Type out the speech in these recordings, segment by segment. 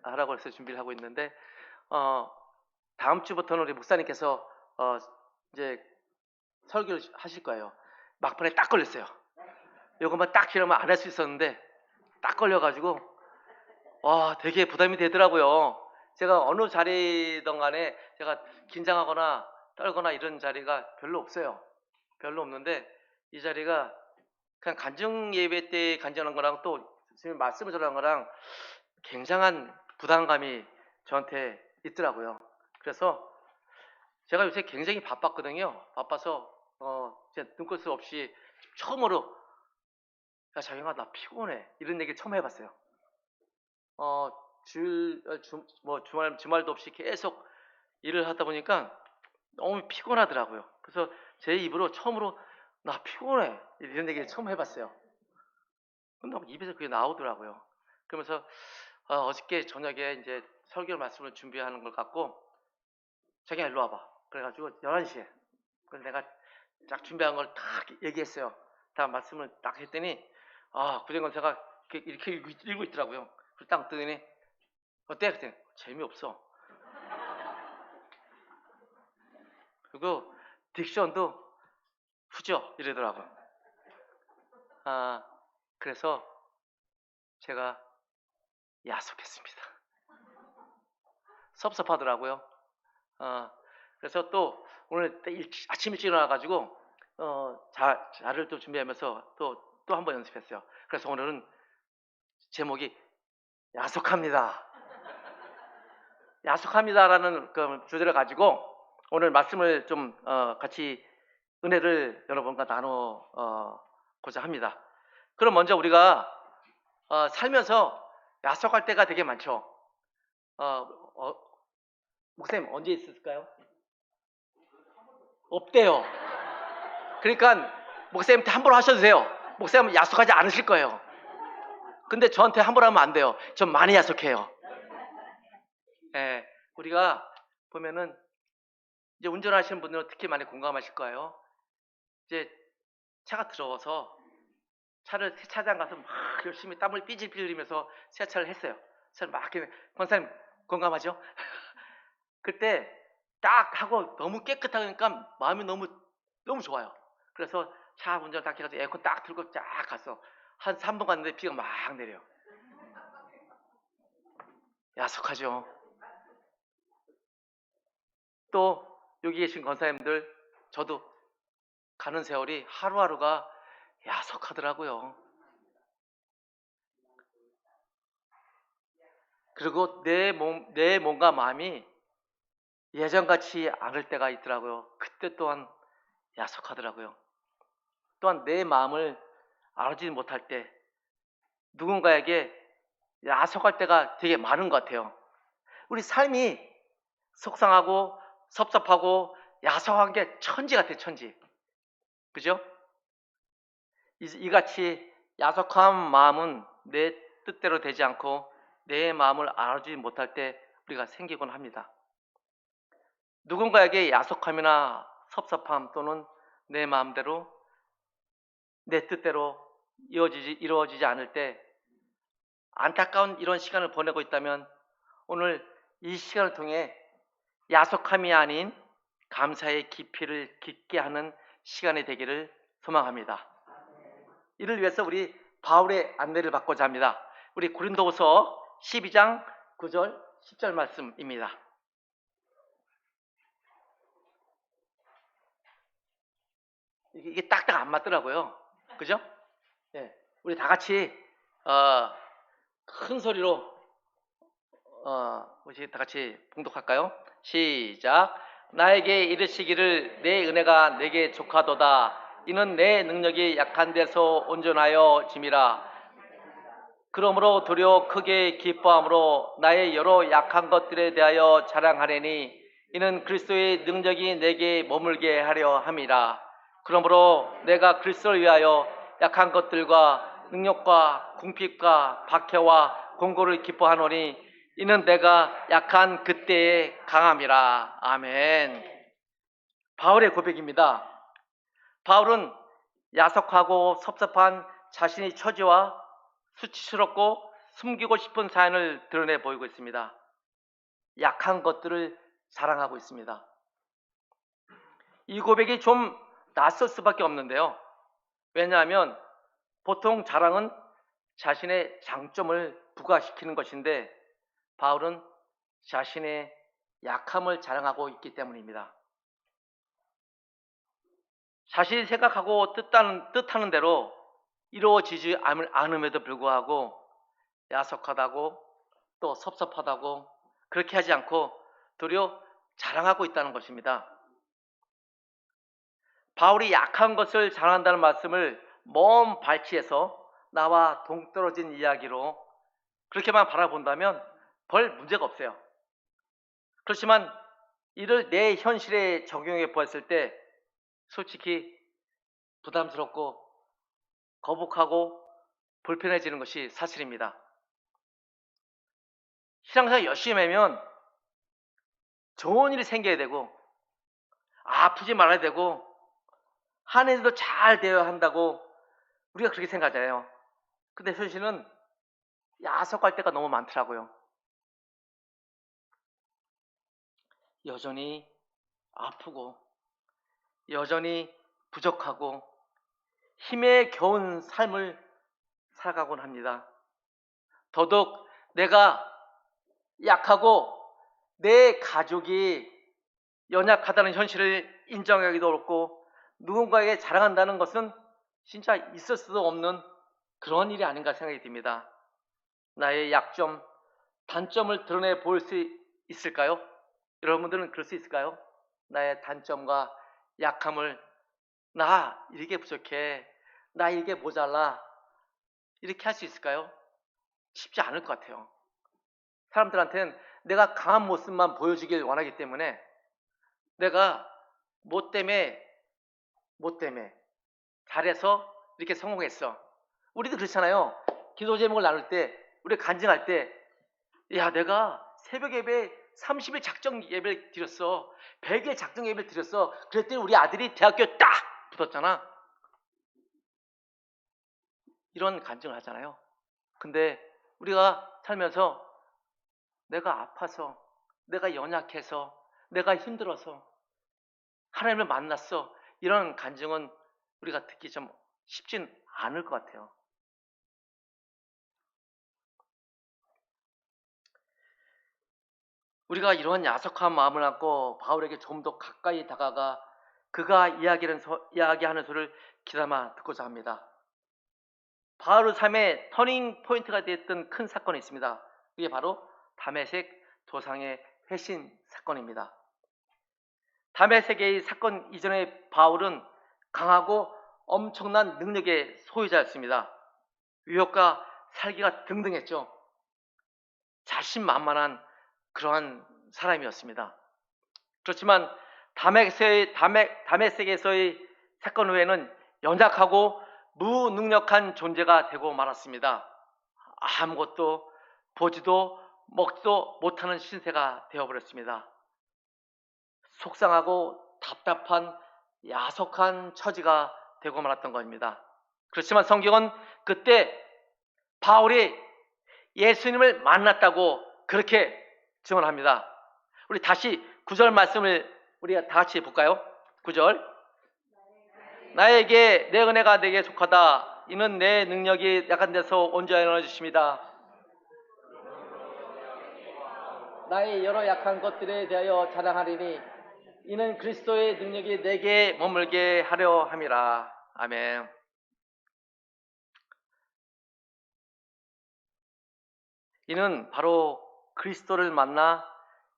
하라고 해서 준비를 하고 있는데 다음 주부터는 우리 목사님께서 이제 설교를 하실 거예요. 막판에 딱 걸렸어요. 요것만 딱 기르면 안 할 수 있었는데 딱 걸려가지고 되게 부담이 되더라고요. 제가 어느 자리든 간에 제가 긴장하거나 떨거나 이런 자리가 별로 없어요. 별로 없는데 이 자리가 그냥 간증 예배 때 간증한 거랑 또 선생님 말씀을 전한 거랑 굉장한 부담감이 저한테 있더라고요. 그래서 제가 요새 굉장히 바빴거든요. 바빠서 제 눈꽃 없이 처음으로 야 자영아 나 피곤해 이런 얘기를 처음 해봤어요. 주말도 없이 계속 일을 하다 보니까 너무 피곤하더라고요. 그래서 제 입으로 처음으로 나 피곤해 이런 얘기를 처음 해봤어요. 근데 입에서 그게 나오더라고요. 그러면서 어저께 저녁에 이제 설교 말씀을 준비하는 걸 갖고 자기야 일로 와봐. 그래가지고 11시에 그래서 내가 딱 준비한 걸 딱 얘기했어요. 다 말씀을 딱 했더니 구정권사가 이렇게 읽고 있더라고요. 그래서 딱 듣더니 어때? 그랬더니 재미없어. 그리고 딕션도 후져 이러더라고요. 그래서 제가 야속했습니다. 섭섭하더라고요. 그래서 또 오늘 아침 일찍 일어나가지고 자를 또 준비하면서 또 한 번 연습했어요. 그래서 오늘은 제목이 야속합니다. 야속합니다라는 그 주제를 가지고 오늘 말씀을 좀 같이 은혜를 여러분과 나누고자 합니다. 그럼 먼저 우리가 살면서 야속할 때가 되게 많죠. 목사님 언제 있었을까요? 없대요. 그러니까 목사님한테 함부로 하셔도 돼요. 목사님은 야속하지 않으실 거예요. 근데 저한테 함부로 하면 안 돼요. 전 많이 야속해요. 우리가 보면은 이제 운전하시는 분들은 특히 많이 공감하실 거예요. 이제 차가 더러워서 차를 세차장 가서 막 열심히 땀을 삐질삐질 흘리면서 세차를 했어요. 세차를 막 이렇게 권사님 공감하죠? 그때 딱 하고 너무 깨끗하니까 마음이 너무 좋아요. 그래서 차 운전 딱 해가지고 에어컨 딱 틀고 쫙 갔어. 한 3분 갔는데 비가 막 내려. 야속하죠. 또 여기 계신 권사님들 저도 가는 세월이 하루하루가 야속하더라고요. 그리고 내 몸과 마음이 예전같이 않을 때가 있더라고요. 그때 또한 야속하더라고요. 또한 내 마음을 알지 못할 때 누군가에게 야속할 때가 되게 많은 것 같아요. 우리 삶이 속상하고 섭섭하고 야속한 게 천지 같아요. 천지. 그죠? 이같이 야속한 마음은 내 뜻대로 되지 않고 내 마음을 알아주지 못할 때 우리가 생기곤 합니다. 누군가에게 야속함이나 섭섭함 또는 내 마음대로 내 뜻대로 이루어지지 않을 때 안타까운 이런 시간을 보내고 있다면 오늘 이 시간을 통해 야속함이 아닌 감사의 깊이를 깊게 하는 시간이 되기를 소망합니다. 이를 위해서 우리 바울의 안내를 받고자 합니다. 우리 고린도후서 12장 9절 10절 말씀입니다. 이게 딱딱 안 맞더라고요. 그죠? 예, 우리 다 같이 큰 소리로 우리 다 같이 봉독할까요? 시작. 나에게 이르시기를 내 은혜가 내게 족하도다. 이는 내 능력이 약한 데서 온전하여 짐이라. 그러므로 도리어 크게 기뻐함으로 나의 여러 약한 것들에 대하여 자랑하려니 이는 그리스도의 능력이 내게 머물게 하려 함이라. 그러므로 내가 그리스도를 위하여 약한 것들과 능력과 궁핍과 박해와 공고를 기뻐하노니 이는 내가 약한 그때의 강함이라. 아멘. 바울의 고백입니다. 바울은 야속하고 섭섭한 자신의 처지와 수치스럽고 숨기고 싶은 사연을 드러내 보이고 있습니다. 약한 것들을 자랑하고 있습니다. 이 고백이 좀 낯설 수밖에 없는데요. 왜냐하면 보통 자랑은 자신의 장점을 부각시키는 것인데 바울은 자신의 약함을 자랑하고 있기 때문입니다. 자신이 생각하고 뜻하는 대로 이루어지지 않음에도 불구하고 야속하다고 또 섭섭하다고 그렇게 하지 않고 도리어 자랑하고 있다는 것입니다. 바울이 약한 것을 자랑한다는 말씀을 먼 발치에서 나와 동떨어진 이야기로 그렇게만 바라본다면 별 문제가 없어요. 그렇지만 이를 내 현실에 적용해 보았을 때 솔직히 부담스럽고 거북하고 불편해지는 것이 사실입니다. 신앙생활 열심히 하면 좋은 일이 생겨야 되고 아프지 말아야 되고 하는 일도 잘 되어야 한다고 우리가 그렇게 생각하잖아요. 근데 현실은 야속할 때가 너무 많더라고요. 여전히 아프고 여전히 부족하고 힘에 겨운 삶을 살아가곤 합니다. 더더욱 내가 약하고 내 가족이 연약하다는 현실을 인정하기도 어렵고 누군가에게 자랑한다는 것은 진짜 있을 수도 없는 그런 일이 아닌가 생각이 듭니다. 나의 약점, 단점을 드러내 보일 수 있을까요? 여러분들은 그럴 수 있을까요? 나의 단점과 약함을 나 이렇게 부족해, 나 이게 모자라 이렇게 할 수 있을까요? 쉽지 않을 것 같아요. 사람들한테는 내가 강한 모습만 보여주길 원하기 때문에 내가 뭐 때문에 잘해서 이렇게 성공했어. 우리도 그렇잖아요. 기도 제목을 나눌 때 우리 간증할 때 야 내가 새벽 예배 30일 작정 예배를 드렸어. 100일 작정 예배를 드렸어. 그랬더니 우리 아들이 대학교에 딱 붙었잖아. 이런 간증을 하잖아요. 근데 우리가 살면서 내가 아파서 내가 연약해서 내가 힘들어서 하나님을 만났어. 이런 간증은 우리가 듣기 좀 쉽진 않을 것 같아요. 우리가 이러한 야속한 마음을 안고 바울에게 좀 더 가까이 다가가 그가 이야기하는 소리를 귀담아 듣고자 합니다. 바울의 삶의 터닝 포인트가 되었던 큰 사건이 있습니다. 그게 바로 다메섹 도상의 회신 사건입니다. 다메섹의 사건 이전에 바울은 강하고 엄청난 능력의 소유자였습니다. 위협과 살기가 등등했죠. 자신만만한 그러한 사람이었습니다. 그렇지만 다메섹에서의 사건 후에는 연약하고 무능력한 존재가 되고 말았습니다. 아무것도 보지도 먹지도 못하는 신세가 되어버렸습니다. 속상하고 답답한 야속한 처지가 되고 말았던 겁니다. 그렇지만 성경은 그때 바울이 예수님을 만났다고 그렇게 증언합니다. 우리 다시 9절 말씀을 우리가 다 같이 볼까요? 9절 나에게 내 은혜가 내게 속하다. 이는 내 능력이 약한 데서 온 줄 알아 주십니다. 나의 여러 약한 것들에 대하여 자랑하리니 이는 그리스도의 능력이 내게 머물게 하려 함이라. 아멘. 이는 바로 그리스도를 만나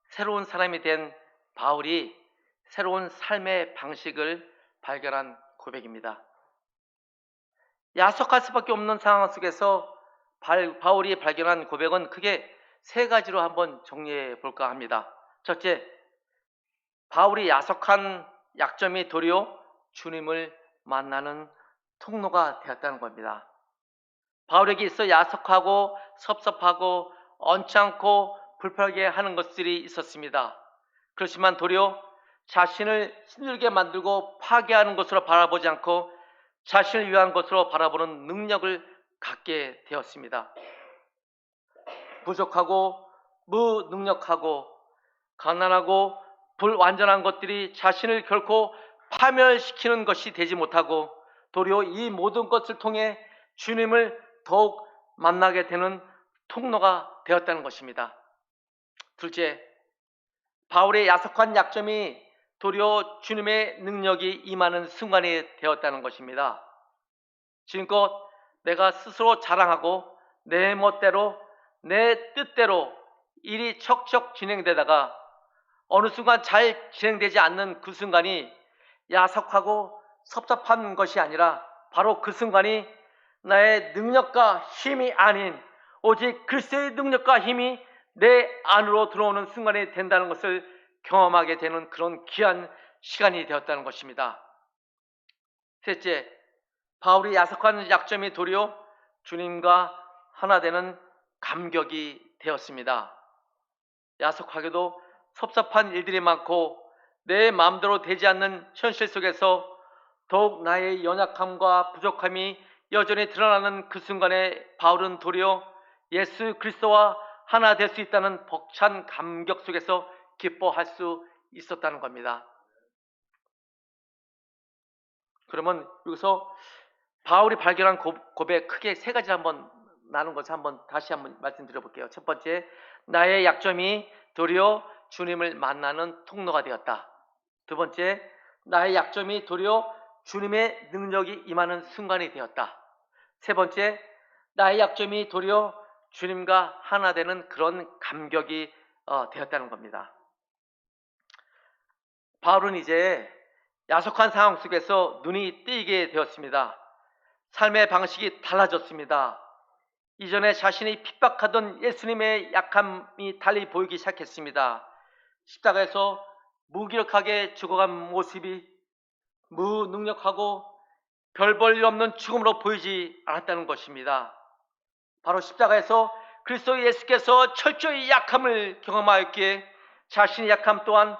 새로운 사람이 된 바울이 새로운 삶의 방식을 발견한 고백입니다. 야속할 수밖에 없는 상황 속에서 바울이 발견한 고백은 크게 세 가지로 한번 정리해 볼까 합니다. 첫째, 바울이 야속한 약점이 도리어 주님을 만나는 통로가 되었다는 겁니다. 바울에게 있어 야속하고 섭섭하고 언짢고 불편하게 하는 것들이 있었습니다. 그렇지만 도리어 자신을 힘들게 만들고 파괴하는 것으로 바라보지 않고 자신을 위한 것으로 바라보는 능력을 갖게 되었습니다. 부족하고 무능력하고 가난하고 불완전한 것들이 자신을 결코 파멸시키는 것이 되지 못하고 도리어 이 모든 것을 통해 주님을 더욱 만나게 되는 통로가 되었다는 것입니다. 둘째, 바울의 야속한 약점이 도리어 주님의 능력이 임하는 순간이 되었다는 것입니다. 지금껏 내가 스스로 자랑하고 내 멋대로 내 뜻대로 일이 척척 진행되다가 어느 순간 잘 진행되지 않는 그 순간이 야속하고 섭섭한 것이 아니라 바로 그 순간이 나의 능력과 힘이 아닌 오직 그리스도의 능력과 힘이 내 안으로 들어오는 순간이 된다는 것을 경험하게 되는 그런 귀한 시간이 되었다는 것입니다. 셋째, 바울이 야속한 약점이 도리어 주님과 하나 되는 감격이 되었습니다. 야속하게도 섭섭한 일들이 많고 내 마음대로 되지 않는 현실 속에서 더욱 나의 연약함과 부족함이 여전히 드러나는 그 순간에 바울은 도리어 예수 그리스도와 하나 될 수 있다는 벅찬 감격 속에서 기뻐할 수 있었다는 겁니다. 그러면 여기서 바울이 발견한 고백 크게 세 가지를 한번 나눈 것을 다시 한번 말씀드려 볼게요. 첫 번째, 나의 약점이 도리어 주님을 만나는 통로가 되었다. 두 번째, 나의 약점이 도리어 주님의 능력이 임하는 순간이 되었다. 세 번째, 나의 약점이 도리어 주님과 하나 되는 그런 감격이 되었다는 겁니다. 바울은 이제 야속한 상황 속에서 눈이 뜨이게 되었습니다. 삶의 방식이 달라졌습니다. 이전에 자신이 핍박하던 예수님의 약함이 달리 보이기 시작했습니다. 십자가에서 무기력하게 죽어간 모습이 무능력하고 별 볼 일 없는 죽음으로 보이지 않았다는 것입니다. 바로 십자가에서 그리스도 예수께서 철저히 약함을 경험하였기에 자신의 약함 또한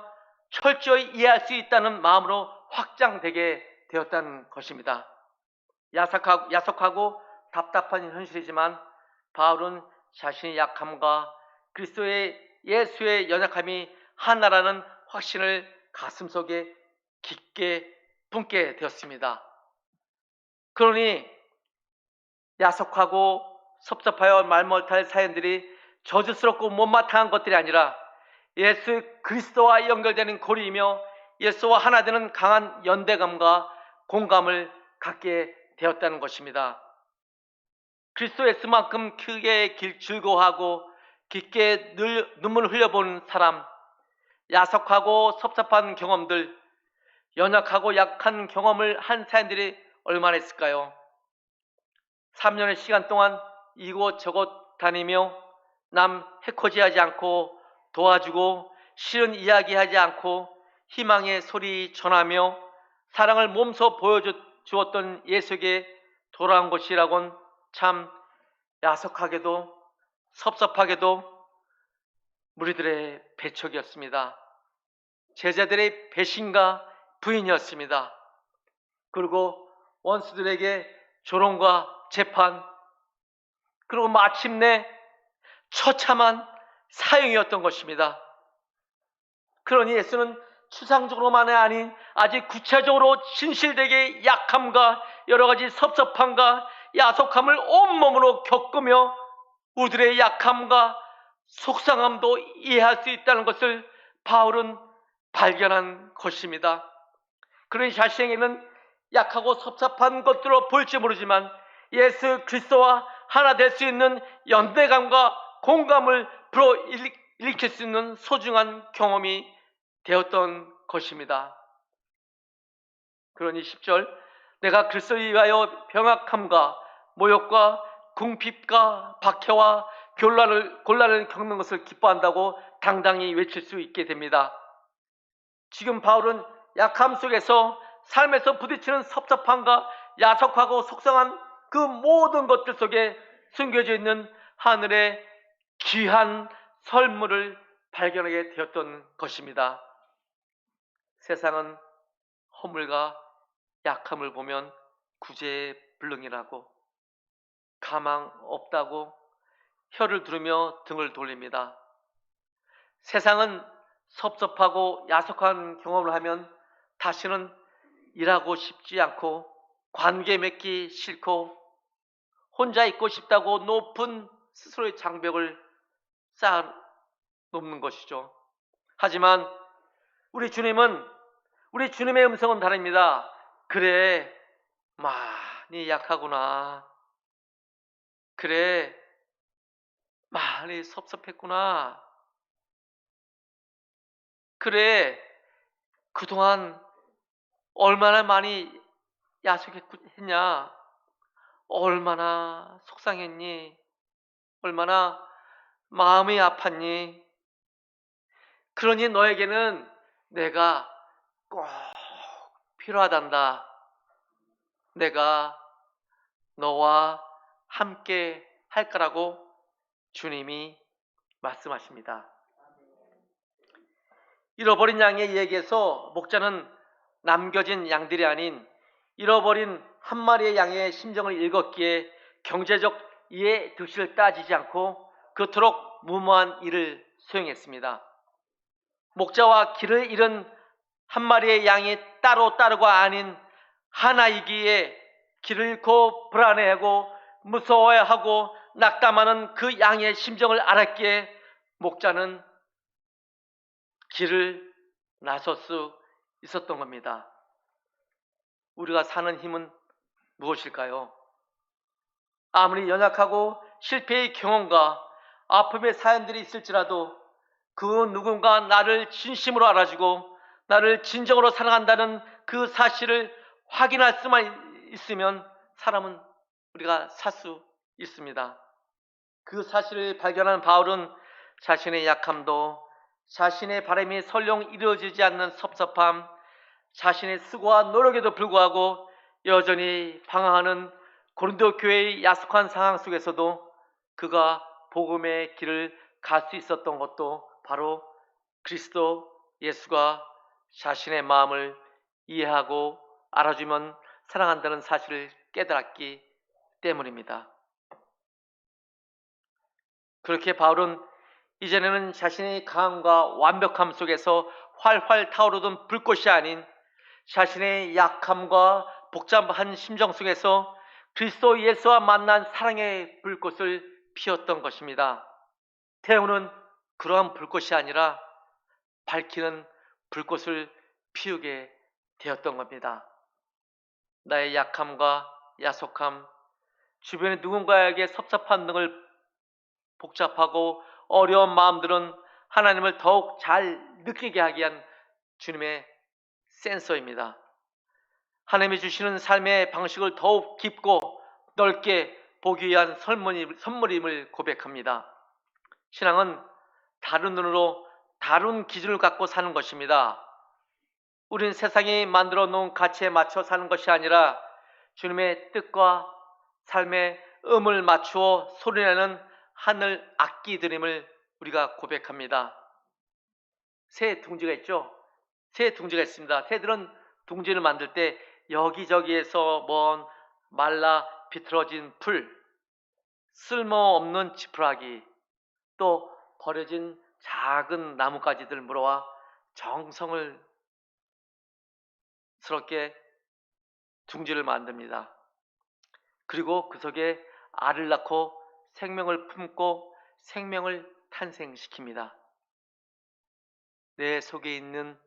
철저히 이해할 수 있다는 마음으로 확장되게 되었다는 것입니다. 야속하고 답답한 현실이지만 바울은 자신의 약함과 그리스도의 예수의 연약함이 하나라는 확신을 가슴속에 깊게 품게 되었습니다. 그러니 야속하고 섭섭하여 말 못할 사연들이 저주스럽고 못마땅한 것들이 아니라 예수 그리스도와 연결되는 고리이며 예수와 하나 되는 강한 연대감과 공감을 갖게 되었다는 것입니다. 그리스도 예수만큼 크게 즐거워하고 깊게 늘 눈물을 흘려본 사람, 야속하고 섭섭한 경험들, 연약하고 약한 경험을 한 사람들이 얼마나 있을까요? 3년의 시간 동안 이곳저곳 다니며 남 해코지하지 않고 도와주고 싫은 이야기하지 않고 희망의 소리 전하며 사랑을 몸소 보여주었던 예수에게 돌아온 것이라곤 참 야속하게도 섭섭하게도 무리들의 배척이었습니다. 제자들의 배신과 부인이었습니다. 그리고 원수들에게 조롱과 재판, 그리고 마침내 처참한 사형이었던 것입니다. 그러니 예수는 추상적으로만이 아닌 아직 구체적으로 진실되게 약함과 여러가지 섭섭함과 야속함을 온몸으로 겪으며 우리들의 약함과 속상함도 이해할 수 있다는 것을 바울은 발견한 것입니다. 그러니 자신에게는 약하고 섭섭한 것들로 보일지 모르지만 예수 그리스도와 하나 될 수 있는 연대감과 공감을 불어일으킬 수 있는 소중한 경험이 되었던 것입니다. 그러니 10절, 내가 그리스도에 위하여 병악함과 모욕과 궁핍과 박해와 곤란을 겪는 것을 기뻐한다고 당당히 외칠 수 있게 됩니다. 지금 바울은 약함 속에서 삶에서 부딪히는 섭섭함과 야속하고 속상한 그 모든 것들 속에 숨겨져 있는 하늘의 귀한 선물을 발견하게 되었던 것입니다. 세상은 허물과 약함을 보면 구제불능이라고, 가망 없다고, 혀를 두르며 등을 돌립니다. 세상은 섭섭하고 야속한 경험을 하면 다시는 일하고 싶지 않고 관계 맺기 싫고 혼자 있고 싶다고 높은 스스로의 장벽을 쌓아 놓는 것이죠. 하지만 우리 주님의 음성은 다릅니다. 그래, 많이 약하구나. 그래, 많이 섭섭했구나. 그래, 그동안 얼마나 많이 야속했냐. 얼마나 속상했니? 얼마나 마음이 아팠니? 그러니 너에게는 내가 꼭 필요하단다. 내가 너와 함께 할 거라고 주님이 말씀하십니다. 잃어버린 양의 이야기에서 목자는 남겨진 양들이 아닌 잃어버린 한 마리의 양의 심정을 읽었기에 경제적 이해 득실을 따지지 않고 그토록 무모한 일을 수행했습니다. 목자와 길을 잃은 한 마리의 양이 따로 따로가 아닌 하나이기에 길을 잃고 불안해하고 무서워하고 낙담하는 그 양의 심정을 알았기에 목자는 길을 나설 수 있었던 겁니다. 우리가 사는 힘은 무엇일까요? 아무리 연약하고 실패의 경험과 아픔의 사연들이 있을지라도 그 누군가 나를 진심으로 알아주고 나를 진정으로 사랑한다는 그 사실을 확인할 수만 있으면 사람은 우리가 살 수 있습니다. 그 사실을 발견한 바울은 자신의 약함도 자신의 바람이 설령 이루어지지 않는 섭섭함, 자신의 수고와 노력에도 불구하고 여전히 방황하는 고린도 교회의 야속한 상황 속에서도 그가 복음의 길을 갈 수 있었던 것도 바로 그리스도 예수가 자신의 마음을 이해하고 알아주면 사랑한다는 사실을 깨달았기 때문입니다. 그렇게 바울은 이전에는 자신의 강함과 완벽함 속에서 활활 타오르던 불꽃이 아닌 자신의 약함과 복잡한 심정 속에서 그리스도 예수와 만난 사랑의 불꽃을 피웠던 것입니다. 태우는 그러한 불꽃이 아니라 밝히는 불꽃을 피우게 되었던 겁니다. 나의 약함과 야속함, 주변의 누군가에게 섭섭한 등을 복잡하고 어려운 마음들은 하나님을 더욱 잘 느끼게 하기 위한 주님의 센서입니다. 하나님이 주시는 삶의 방식을 더욱 깊고 넓게 보기 위한 선물임을 고백합니다. 신앙은 다른 눈으로 다른 기준을 갖고 사는 것입니다. 우린 세상이 만들어 놓은 가치에 맞춰 사는 것이 아니라 주님의 뜻과 삶의 음을 맞추어 소리내는 하늘 악기들임을 우리가 고백합니다. 새 둥지가 있죠? 새 둥지가 있습니다. 새들은 둥지를 만들 때 여기저기에서 먼 말라 비틀어진 풀, 쓸모없는 지푸라기, 또 버려진 작은 나뭇가지들 물어와 정성을 스럽게 둥지를 만듭니다. 그리고 그 속에 알을 낳고 생명을 품고 생명을 탄생시킵니다. 내 속에 있는,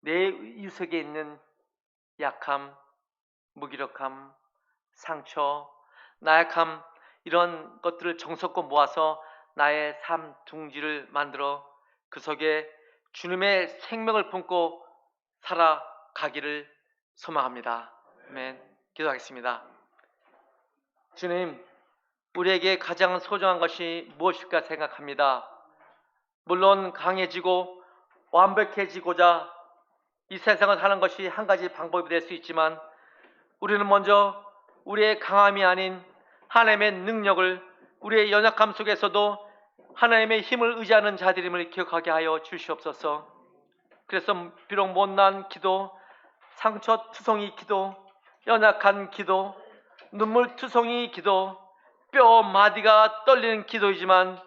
내 이속에 있는 약함, 무기력함, 상처, 나약함, 이런 것들을 정석껏 모아서 나의 삶 둥지를 만들어 그 속에 주님의 생명을 품고 살아가기를 소망합니다. 아멘. 기도하겠습니다. 주님, 우리에게 가장 소중한 것이 무엇일까 생각합니다. 물론 강해지고 완벽해지고자 이 세상을 사는 것이 한 가지 방법이 될 수 있지만 우리는 먼저 우리의 강함이 아닌 하나님의 능력을, 우리의 연약함 속에서도 하나님의 힘을 의지하는 자들임을 기억하게 하여 주시옵소서. 그래서 비록 못난 기도, 상처투성이 기도, 연약한 기도, 눈물투성이 기도, 뼈 마디가 떨리는 기도이지만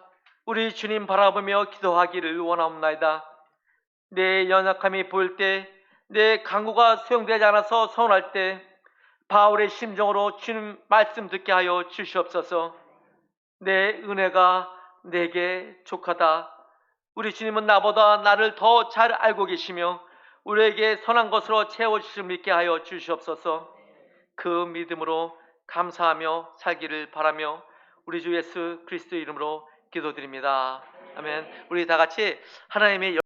우리 주님 바라보며 기도하기를 원하옵나이다. 내 연약함이 보일 때, 내 간구가 수용되지 않아서 서운할 때 바울의 심정으로 주님 말씀 듣게 하여 주시옵소서. 내 은혜가 내게 족하다. 우리 주님은 나보다 나를 더 잘 알고 계시며 우리에게 선한 것으로 채워주실 믿게 하여 주시옵소서. 그 믿음으로 감사하며 살기를 바라며 우리 주 예수 그리스도 이름으로 기도드립니다. 아멘. 우리 다 같이 하나님의